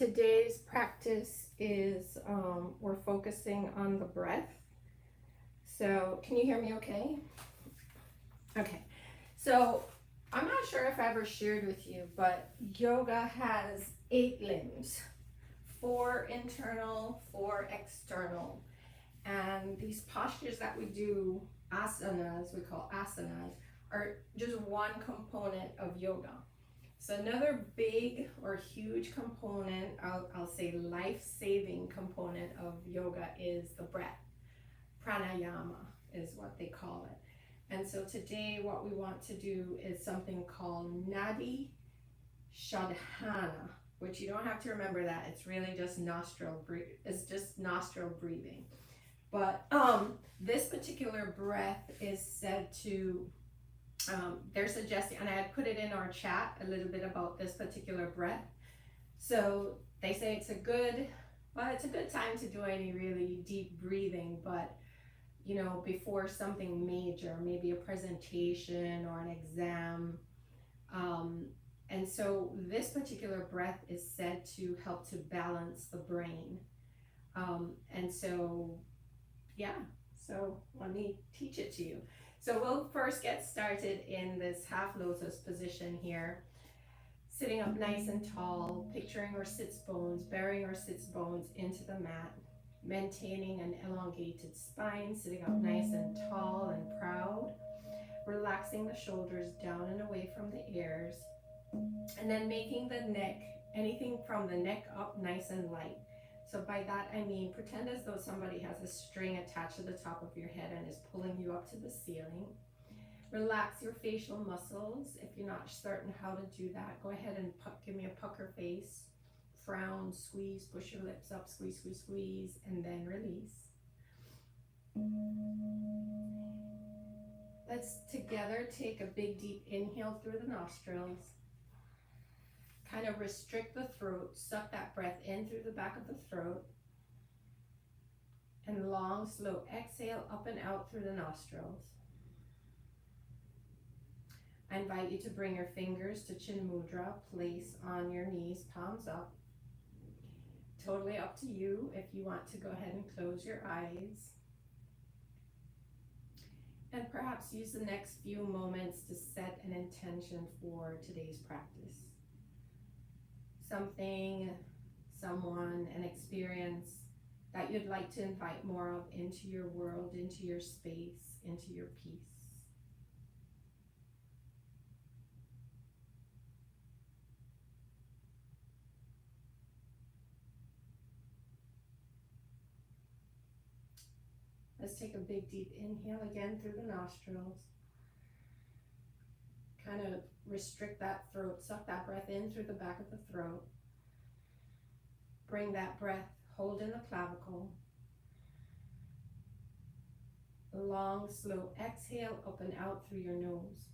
Today's practice is we're focusing on the breath. So, can you hear me okay? Okay. So, I'm not sure if I ever shared with you, but yoga has 8 limbs, 4 internal, 4 external. And these postures that we do, asanas, we call asanas, are just one component of yoga. So another big or huge component, I'll say life-saving component of yoga is the breath. Pranayama is what they call it. And so today what we want to do is something called Nadi Shodhana, which you don't have to remember that. It's really just it's just nostril breathing. But this particular breath is said to they're suggesting, and I had put it in our chat a little bit about this particular breath. So they say it's a good time to do any really deep breathing, but before something major, maybe a presentation or an exam. And so this particular breath is said to help to balance the brain. And so, yeah, so let me teach it to you. So we'll first get started in this half lotus position here. Sitting up nice and tall, picturing our sits bones, burying our sits bones into the mat, maintaining an elongated spine, sitting up nice and tall and proud, relaxing the shoulders down and away from the ears, and then making the neck, anything from the neck up, nice and light. So by that I mean pretend as though somebody has a string attached to the top of your head and is pulling you up to the ceiling. Relax your facial muscles. If you're not certain how to do that, go ahead and give me a pucker face, frown, squeeze, push your lips up, squeeze, squeeze, squeeze, and then release. Let's together take a big deep inhale through the nostrils. Kind of restrict the throat, suck that breath in through the back of the throat, and long, slow exhale up and out through the nostrils. I invite you to bring your fingers to Chin Mudra, place on your knees, palms up. Totally up to you if you want to go ahead and close your eyes. And perhaps use the next few moments to set an intention for today's practice. Something, someone, an experience that you'd like to invite more of into your world, into your space, into your peace. Let's take a big deep inhale again through the nostrils. Kind of restrict that throat, suck that breath in through the back of the throat. Bring that breath, hold in the clavicle. Long, slow exhale up and out through your nose.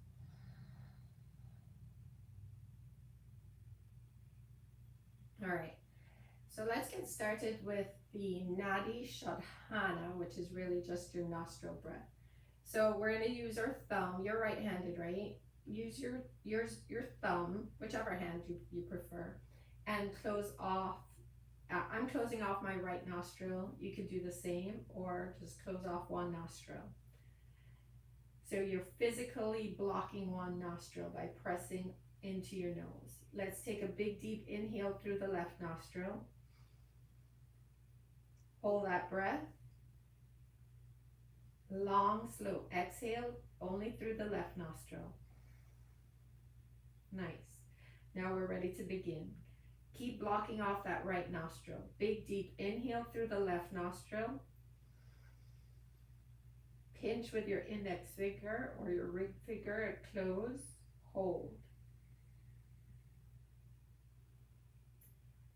All right, so let's get started with the Nadi Shodhana, which is really just your nostril breath. So we're going to use our thumb. You're right-handed, right? Use your thumb, whichever hand you prefer, and close off. I'm closing off my right nostril. You could do the same, or just close off one nostril. So you're physically blocking one nostril by pressing into your nose. Let's take a big deep inhale through the left nostril. Hold that breath. Long, slow exhale only through the left nostril. Nice. Now we're ready to begin. Keep blocking off that right nostril. Big deep inhale through the left nostril. Pinch with your index finger or your ring finger and close. Hold.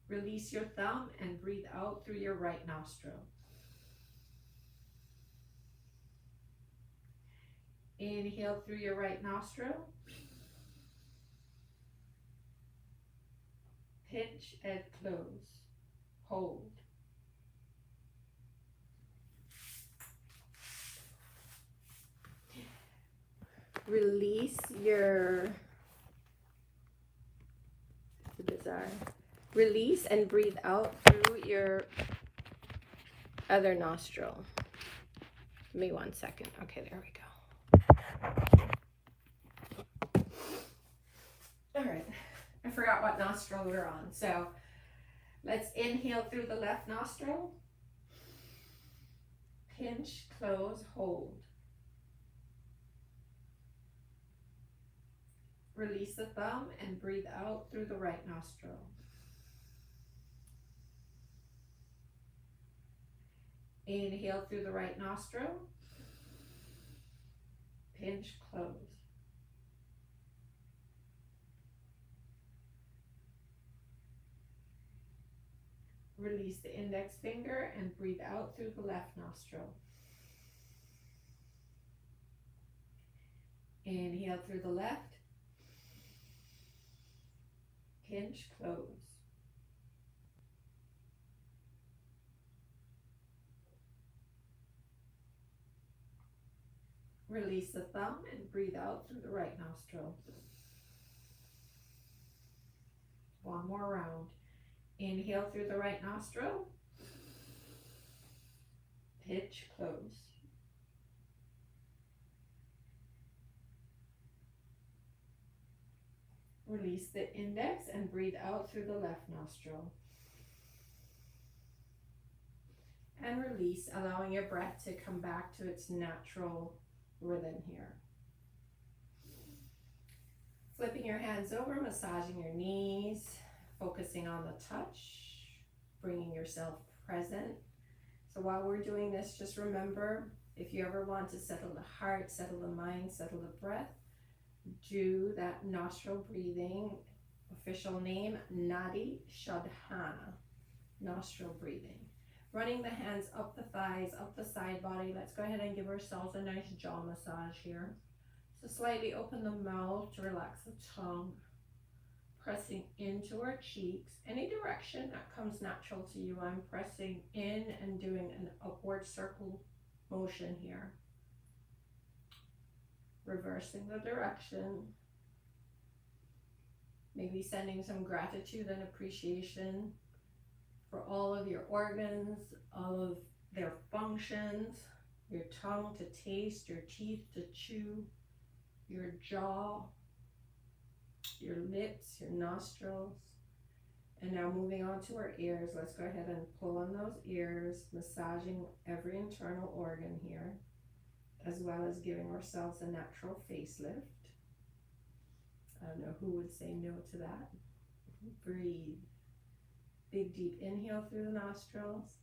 Release your thumb and breathe out through your right nostril. Inhale through your right nostril. Pinch and close. Hold. Release your, bizarre. Release and breathe out through your other nostril. Give me 1 second. Okay, there we go. All right. I forgot what nostril we're on. So let's inhale through the left nostril. Pinch, close, hold. Release the thumb and breathe out through the right nostril. Inhale through the right nostril. Pinch, close. Release the index finger and breathe out through the left nostril. Inhale through the left. Pinch, close. Release the thumb and breathe out through the right nostril. One more round. Inhale through the right nostril. Pinch, close. Release the index and breathe out through the left nostril. And release, allowing your breath to come back to its natural rhythm here. Flipping your hands over, massaging your knees, focusing on the touch, bringing yourself present. So while we're doing this, just remember, if you ever want to settle the heart, settle the mind, settle the breath, do that nostril breathing. Official name, Nadi Shodhana, nostril breathing. Running the hands up the thighs, up the side body. Let's go ahead and give ourselves a nice jaw massage here. So slightly open the mouth to relax the tongue. Pressing into our cheeks. Any direction that comes natural to you. I'm pressing in and doing an upward circle motion here. Reversing the direction. Maybe sending some gratitude and appreciation for all of your organs, all of their functions, your tongue to taste, your teeth to chew, your jaw, your lips, your nostrils. And now moving on to our ears, let's go ahead and pull on those ears, massaging every internal organ here, as well as giving ourselves a natural facelift. I don't know who would say no to that. Breathe. Big deep inhale through the nostrils.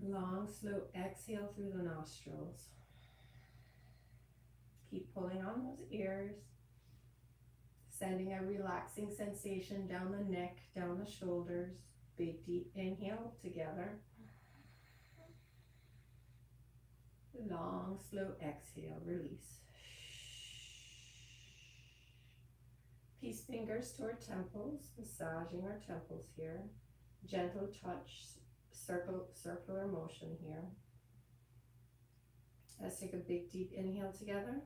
Long slow exhale through the nostrils. Keep pulling on those ears. Sending a relaxing sensation down the neck, down the shoulders. Big deep inhale together. Long slow exhale, release. Peace fingers to our temples, massaging our temples here. Gentle touch, circular motion here. Let's take a big deep inhale together.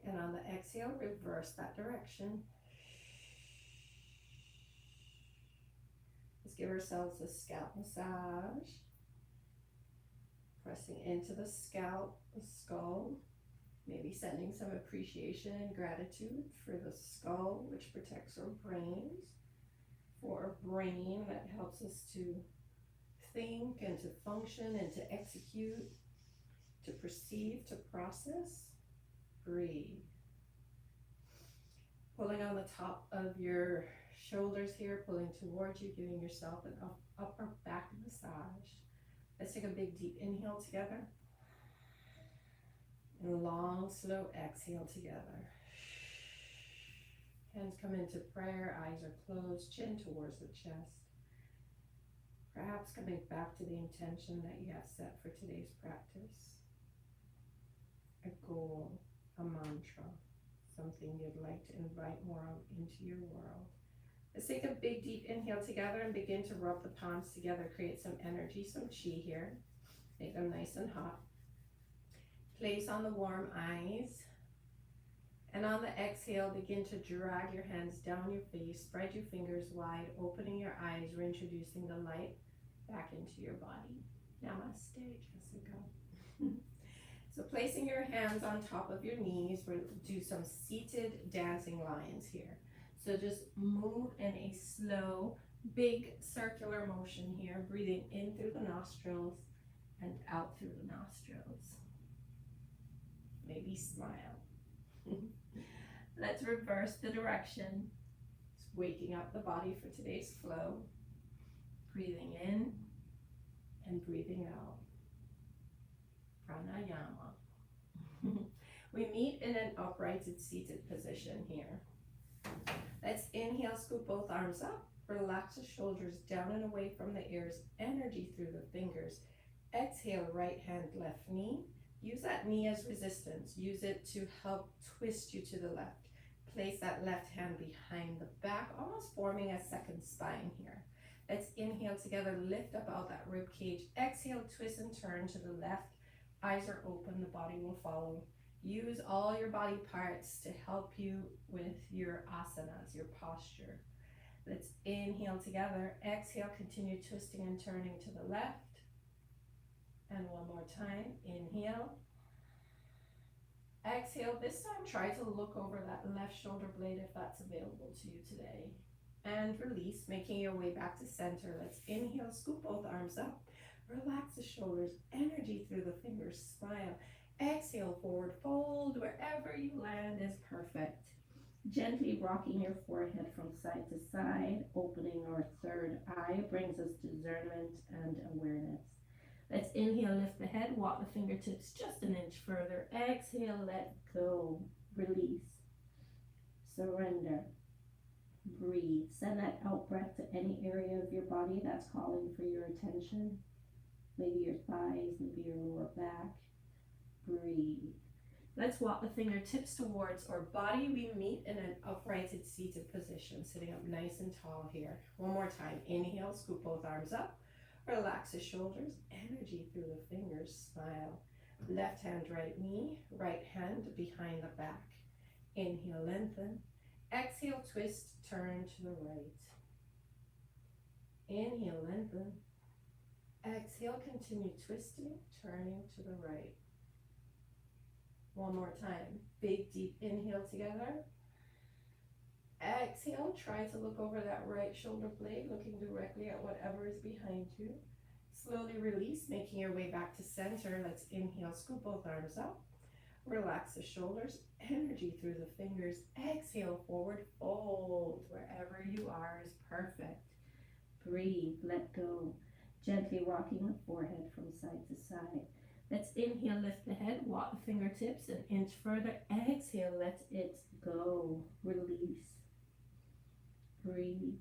And on the exhale, reverse that direction. Let's give ourselves a scalp massage. Pressing into the scalp, the skull. Maybe sending some appreciation and gratitude for the skull, which protects our brains. For a brain that helps us to think and to function and to execute, to perceive, to process. Breathe. Pulling on the top of your shoulders here, pulling towards you, giving yourself an upper back massage. Let's take a big deep inhale together. And long, slow exhale together. Hands come into prayer, eyes are closed, chin towards the chest. Perhaps coming back to the intention that you have set for today's practice. A goal, a mantra, something you'd like to invite more of into your world. Let's take a big deep inhale together and begin to rub the palms together. Create some energy, some chi here. Make them nice and hot. Place on the warm eyes And on the exhale, begin to drag your hands down your face, spread your fingers wide, opening your eyes, reintroducing the light back into your body. Namaste, Jessica. So placing your hands on top of your knees, we'll do some seated dancing lions here. So just move in a slow, big circular motion here, breathing in through the nostrils and out through the nostrils. Maybe smile. Let's reverse the direction. Just waking up the body for today's flow. Breathing in and breathing out. Pranayama. We meet in an uprighted seated position here. Let's inhale, scoop both arms up. Relax the shoulders down and away from the ears. Energy through the fingers. Exhale, right hand, left knee. Use that knee as resistance. Use it to help twist you to the left. Place that left hand behind the back, almost forming a second spine here. Let's inhale together, lift up out that rib cage. Exhale, twist and turn to the left. Eyes are open, the body will follow. Use all your body parts to help you with your asanas, your posture. Let's inhale together. Exhale, continue twisting and turning to the left. And one more time, inhale. Exhale, this time try to look over that left shoulder blade if that's available to you today. And release, making your way back to center. Let's inhale, scoop both arms up. Relax the shoulders, energy through the fingers, smile. Exhale, forward fold. Wherever you land is perfect. Gently rocking your forehead from side to side, opening our third eye, brings us discernment and awareness. Let's inhale, lift the head, walk the fingertips just an inch further. Exhale, let go, release, surrender, breathe. Send that out breath to any area of your body that's calling for your attention. Maybe your thighs, maybe your lower back. Breathe. Let's walk the fingertips towards our body. We meet in an uprighted seated position, sitting up nice and tall here. One more time. Inhale, scoop both arms up. Relax the shoulders, energy through the fingers, smile. Left hand, right knee, right hand behind the back. Inhale, lengthen. Exhale, twist, turn to the right. Inhale, lengthen. Exhale, continue twisting, turning to the right. One more time. Big, deep inhale together. Exhale, try to look over that right shoulder blade, looking directly at whatever is behind you. Slowly release, making your way back to center. Let's inhale, scoop both arms up. Relax the shoulders, energy through the fingers. Exhale, forward fold. Wherever you are is perfect. Breathe, let go. Gently rocking the forehead from side to side. Let's inhale, lift the head, walk the fingertips an inch further. Exhale, let it go. Release. Breathe.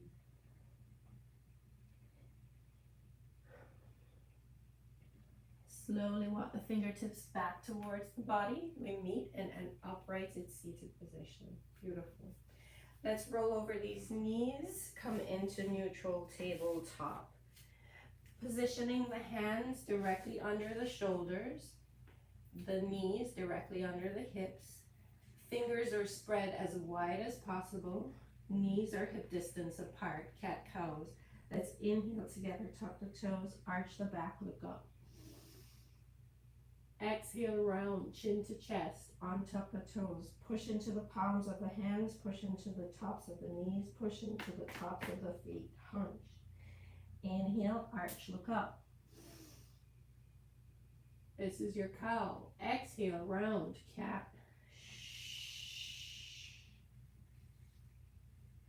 Slowly walk the fingertips back towards the body. We meet in an uprighted seated position. Beautiful. Let's roll over these knees. Come into neutral tabletop. Positioning the hands directly under the shoulders. The knees directly under the hips. Fingers are spread as wide as possible. Knees are hip distance apart, cat-cows. Let's inhale together, tuck the toes, arch the back, look up. Exhale, round, chin to chest, untuck the toes, push into the palms of the hands, push into the tops of the knees, push into the tops of the feet, hunch. Inhale, arch, look up. This is your cow. Exhale, round, cat.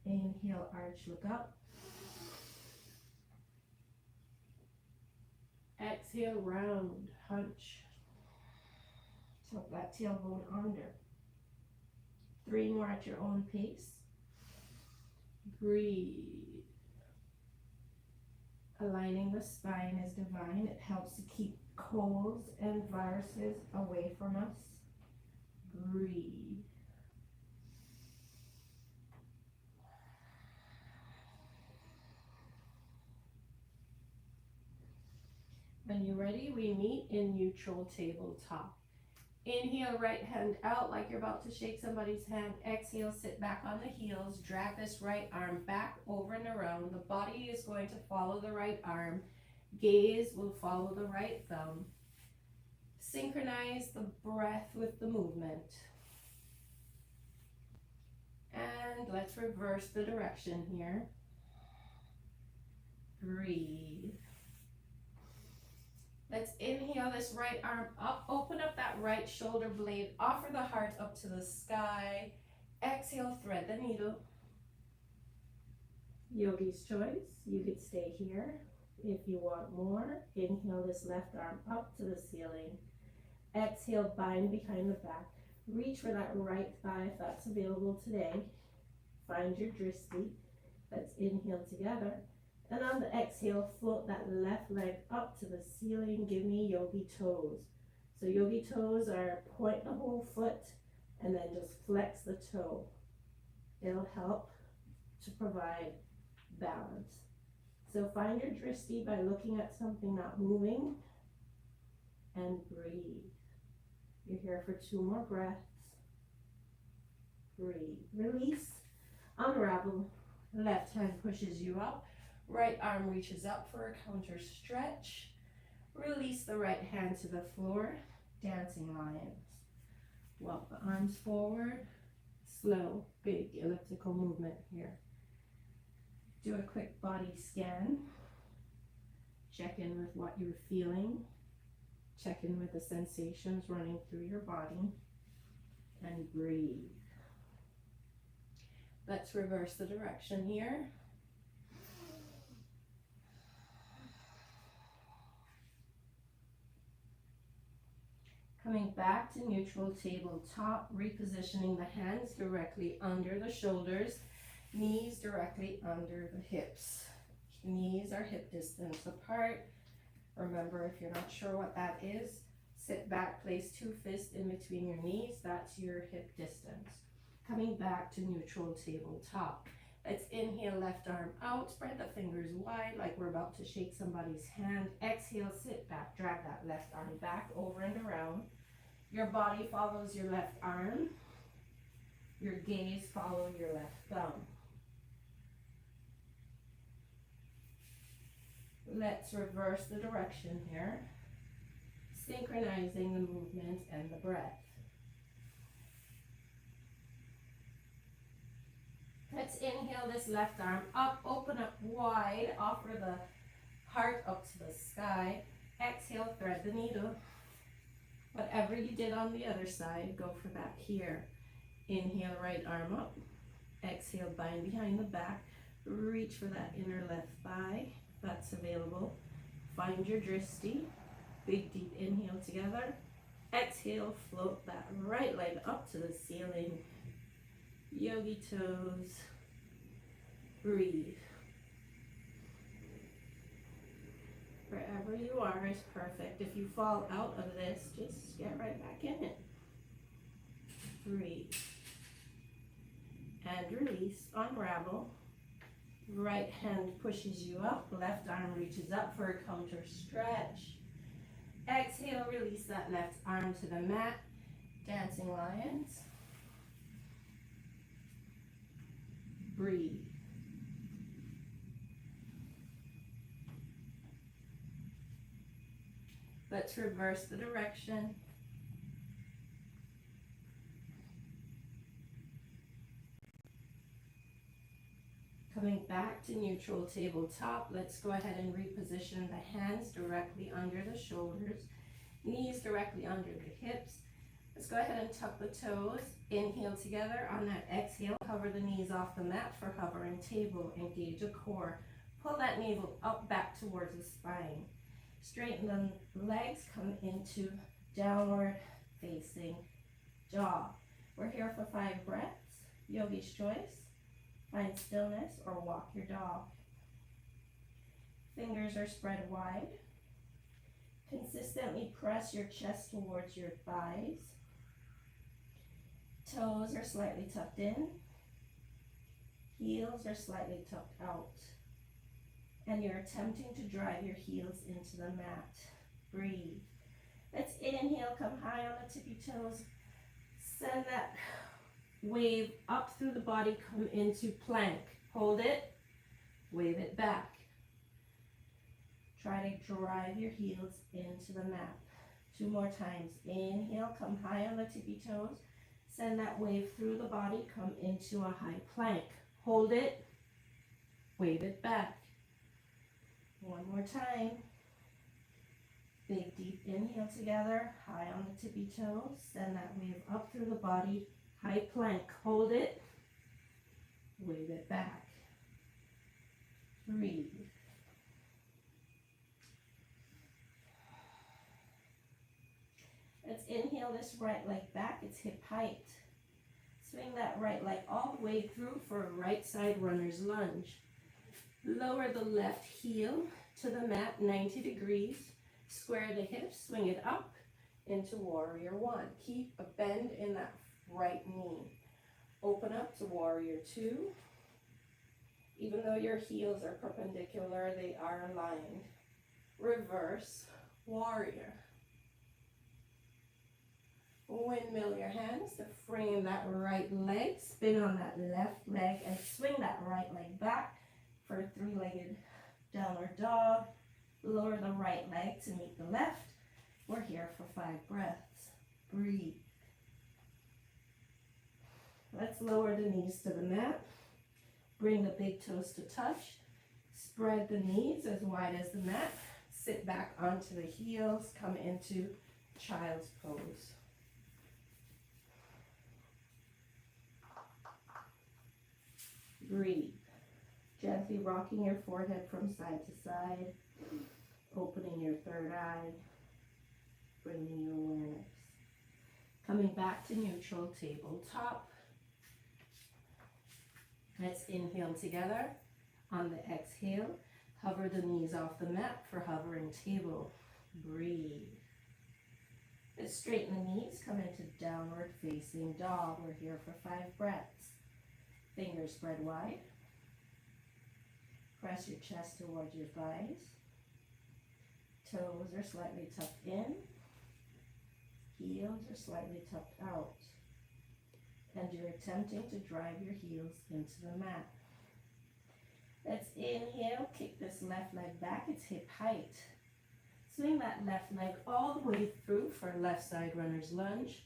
Inhale, arch, look up. Exhale, round, hunch. Tuck that tailbone under. 3 more at your own pace. Breathe. Aligning the spine is divine. It helps to keep colds and viruses away from us. Breathe. When you're ready, we meet in neutral tabletop. Inhale, right hand out like you're about to shake somebody's hand. Exhale, sit back on the heels. Drag this right arm back, over and around. The body is going to follow the right arm. Gaze will follow the right thumb. Synchronize the breath with the movement. And let's reverse the direction here. Breathe. Let's inhale this right arm up, open up that right shoulder blade, offer the heart up to the sky. Exhale, thread the needle. Yogi's choice, you could stay here. If you want more, inhale this left arm up to the ceiling. Exhale, bind behind the back. Reach for that right thigh if that's available today. Find your drishti. Let's inhale together. And on the exhale, float that left leg up to the ceiling. Give me yogi toes. So yogi toes are point the whole foot and then just flex the toe. It'll help to provide balance. So find your drishti by looking at something not moving and breathe. You're here for 2 more breaths. Breathe. Release. Unravel. Left hand pushes you up. Right arm reaches up for a counter stretch. Release the right hand to the floor. Dancing lions. Walk the arms forward. Slow, big elliptical movement here. Do a quick body scan. Check in with what you're feeling. Check in with the sensations running through your body. And breathe. Let's reverse the direction here. Coming back to neutral tabletop, repositioning the hands directly under the shoulders, knees directly under the hips. Knees are hip distance apart. Remember, if you're not sure what that is, sit back, place 2 fists in between your knees. That's your hip distance. Coming back to neutral tabletop. Let's inhale, left arm out, spread the fingers wide like we're about to shake somebody's hand. Exhale, sit back, drag that left arm back, over and around. Your body follows your left arm. Your gaze follows your left thumb. Let's reverse the direction here, synchronizing the movement and the breath. Let's inhale this left arm up, open up wide, offer the heart up to the sky. Exhale, thread the needle. Whatever you did on the other side, go for that here. Inhale, right arm up. Exhale, bind behind the back. Reach for that inner left thigh. That's available. Find your drishti. Big deep inhale together. Exhale, float that right leg up to the ceiling. Yogi toes. Breathe. Wherever you are is perfect. If you fall out of this, just get right back in it. Breathe. And release. Unravel. Right hand pushes you up. Left arm reaches up for a counter stretch. Exhale, release that left arm to the mat. Dancing lions. Breathe. Let's reverse the direction. Coming back to neutral tabletop, let's go ahead and reposition the hands directly under the shoulders, knees directly under the hips. Let's go ahead and tuck the toes. Inhale together. On that exhale, hover the knees off the mat for hovering table. Engage the core. Pull that navel up back towards the spine. Straighten the legs, come into downward facing dog. We're here for 5 breaths. Yogi's choice. Find stillness or walk your dog. Fingers are spread wide. Consistently press your chest towards your thighs. Toes are slightly tucked in. Heels are slightly tucked out. And you're attempting to drive your heels into the mat. Breathe. Let's inhale, come high on the tippy toes. Send that wave up through the body, come into plank. Hold it, wave it back. Try to drive your heels into the mat. 2 more times. Inhale, come high on the tippy toes. Send that wave through the body, come into a high plank. Hold it, wave it back. 1 more time. Big deep inhale together, high on the tippy toes. Send that wave up through the body, high plank. Hold it, wave it back. Breathe. Let's inhale this right leg back, it's hip height. Swing that right leg all the way through for a right side runner's lunge. Lower the left heel to the mat 90 degrees. Square the hips, swing it up into warrior one. Keep a bend in that right knee. Open up to warrior two. Even though your heels are perpendicular, they are aligned. Reverse warrior. Windmill your hands to frame that right leg. Spin on that left leg and swing that right leg back for a 3-legged downward dog. Lower the right leg to meet the left. We're here for 5 breaths. Breathe. Let's lower the knees to the mat. Bring the big toes to touch. Spread the knees as wide as the mat. Sit back onto the heels. Come into child's pose. Breathe. Gently rocking your forehead from side to side. Opening your third eye. Bringing your awareness. Coming back to neutral tabletop. Let's inhale together. On the exhale, hover the knees off the mat for hovering table. Breathe. Let's straighten the knees, come into downward facing dog. We're here for 5 breaths. Fingers spread wide. Press your chest towards your thighs. Toes are slightly tucked in. Heels are slightly tucked out. And you're attempting to drive your heels into the mat. Let's inhale, kick this left leg back, it's hip height. Swing that left leg all the way through for left side runner's lunge.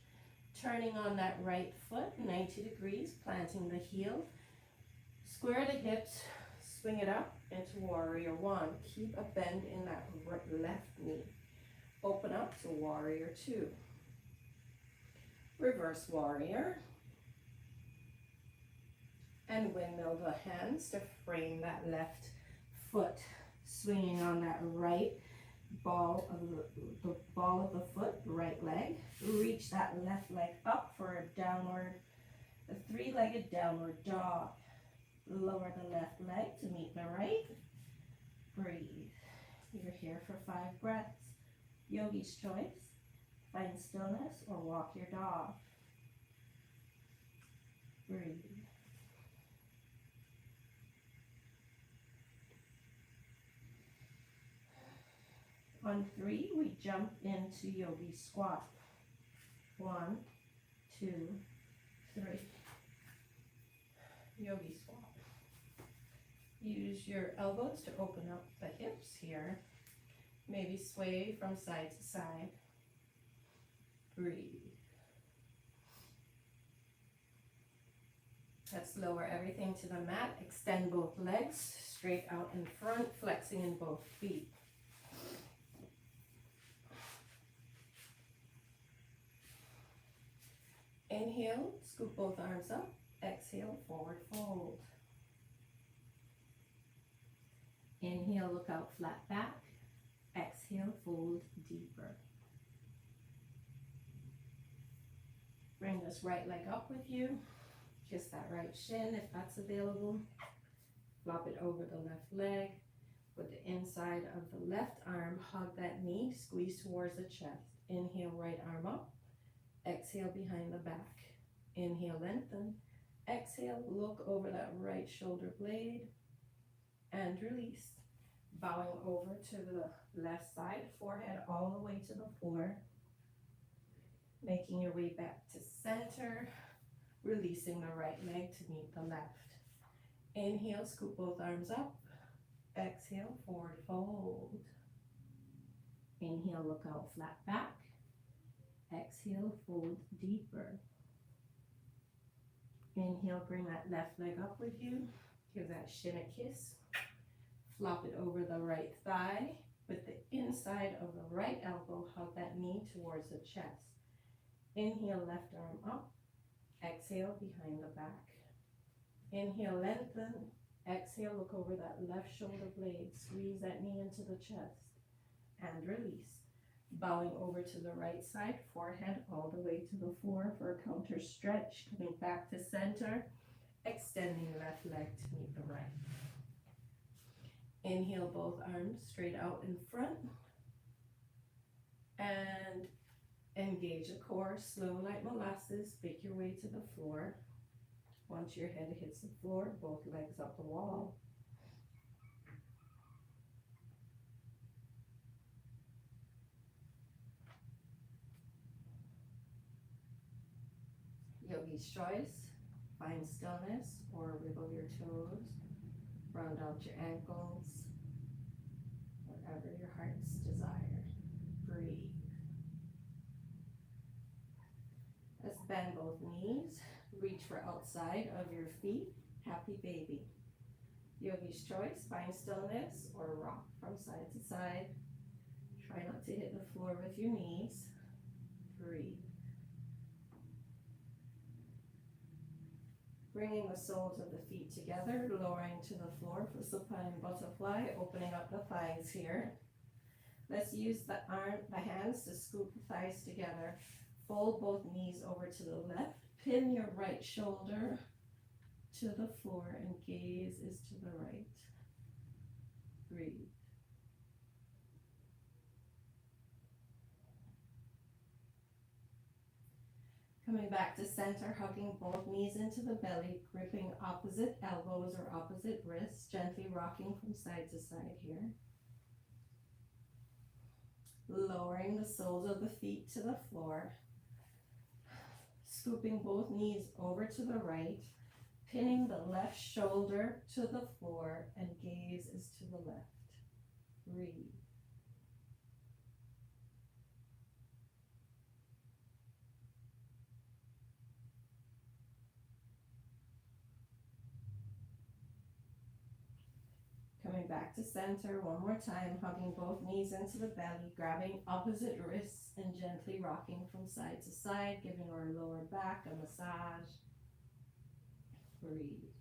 Turning on that right foot, 90 degrees, planting the heel. Square the hips, swing it up into warrior one. Keep a bend in that left knee. Open up to warrior two. Reverse warrior. And windmill the hands to frame that left foot. Swinging on that right ball of the ball of the foot, right leg. Reach that left leg up for a 3-legged downward dog. Lower the left leg to meet the right. Breathe. You're here for 5 breaths. Yogi's choice. Find stillness or walk your dog. Breathe. On 3, we jump into yogi squat. 1, 2, 3. Yogi squat. Use your elbows to open up the hips here. Maybe sway from side to side. Breathe. Let's lower everything to the mat. Extend both legs straight out in front, flexing in both feet. Inhale, scoop both arms up. Exhale, forward fold. Inhale, look out, flat back. Exhale, fold deeper. Bring this right leg up with you. Kiss that right shin if that's available. Flop it over the left leg. With the inside of the left arm, hug that knee, squeeze towards the chest. Inhale, right arm up. Exhale, behind the back. Inhale, lengthen. Exhale, look over that right shoulder blade. And release. Bowing over to the left side, forehead all the way to the floor. Making your way back to center, releasing the right leg to meet the left. Inhale, scoop both arms up. Exhale, forward fold. Inhale, look out, flat back. Exhale, fold deeper. Inhale, bring that left leg up with you. Give that shin a kiss. Flop it over the right thigh. With the inside of the right elbow, hug that knee towards the chest. Inhale, left arm up. Exhale, behind the back. Inhale, lengthen. Exhale, look over that left shoulder blade. Squeeze that knee into the chest. And release. Bowing over to the right side, forehead all the way to the floor for a counter stretch. Coming back to center. Extending left leg to meet the right. Inhale, both arms straight out in front. And engage the core, slow like molasses. Make your way to the floor. Once your head hits the floor, both legs up the wall. Yogi's choice. Find stillness or wiggle your toes. Round out your ankles. Whatever your heart's desire. Breathe. Let's bend both knees. Reach for outside of your feet. Happy baby. Yogi's choice. Find stillness or rock from side to side. Try not to hit the floor with your knees. Breathe. Bringing the soles of the feet together, lowering to the floor for supine butterfly, opening up the thighs here. Let's use the hands to scoop the thighs together. Fold both knees over to the left. Pin your right shoulder to the floor and gaze is to the right. Breathe. Coming back to center, hugging both knees into the belly, gripping opposite elbows or opposite wrists, gently rocking from side to side here. Lowering the soles of the feet to the floor. Scooping both knees over to the right, pinning the left shoulder to the floor, and gaze is to the left. Breathe. Coming back to center one more time, hugging both knees into the belly, grabbing opposite wrists and gently rocking from side to side, giving our lower back a massage. Breathe.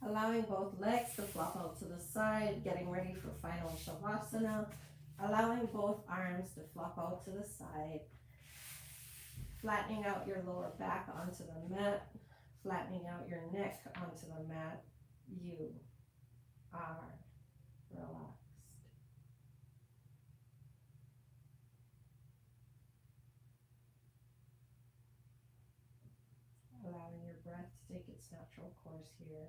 Allowing both legs to flop out to the side, getting ready for final Shavasana. Allowing both arms to flop out to the side. Flattening out your lower back onto the mat. Flattening out your neck onto the mat. You are relaxed. Allowing your breath to take its natural course here.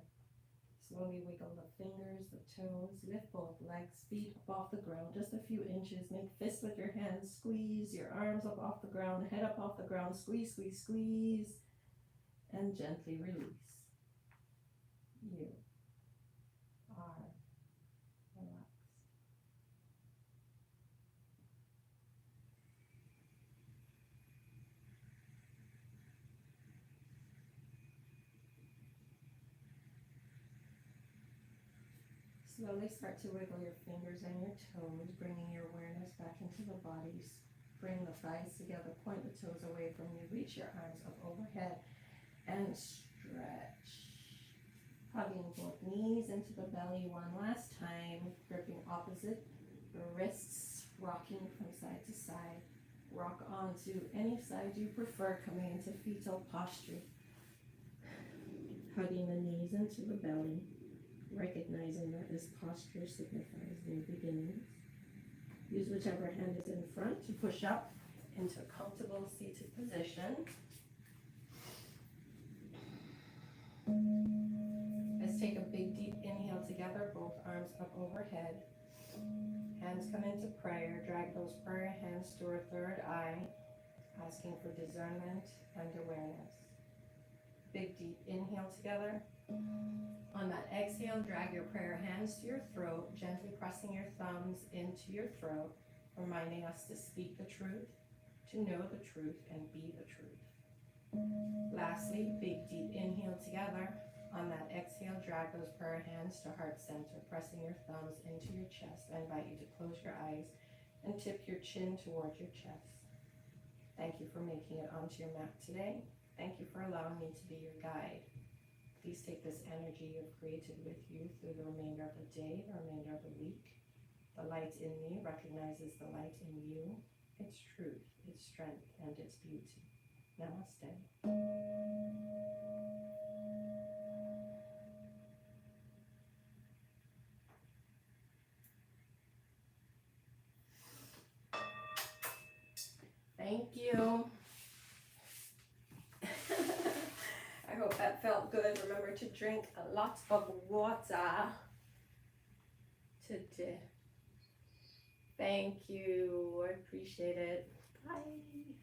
Slowly wiggle the fingers, the toes, lift both legs, feet up off the ground, just a few inches. Make fists with your hands, squeeze your arms up off the ground, head up off the ground, squeeze, squeeze, squeeze, and gently release. You are relaxed. Slowly start to wiggle your fingers and your toes, bringing your awareness back into the body. Bring the thighs together, point the toes away from you, reach your arms up overhead, and stretch. Hugging both knees into the belly one last time, gripping opposite wrists, rocking from side to side. Rock onto any side you prefer, coming into fetal posture. Hugging the knees into the belly, recognizing that this posture signifies new beginnings. Use whichever hand is in front to push up into a comfortable seated position. Let's take a big deep inhale together, both arms up overhead. Hands come into prayer. Drag those prayer hands to our third eye. asking for discernment and awareness. Big deep inhale together. On that exhale, drag your prayer hands to your throat, gently pressing your thumbs into your throat, reminding us to speak the truth, to know the truth, and be the truth. Lastly, big deep inhale together. On that exhale, drag those prayer hands to heart center, pressing your thumbs into your chest. I invite you to close your eyes and tip your chin towards your chest. Thank you for making it onto your mat today. Thank you for allowing me to be your guide. Please take this energy you've created with you through the remainder of the day, the remainder of the week. The light in me recognizes the light in you, its truth, its strength, and its beauty. Namaste. Thank you. I hope that felt good. Remember to drink a lot of water today. Thank you. I appreciate it. Bye.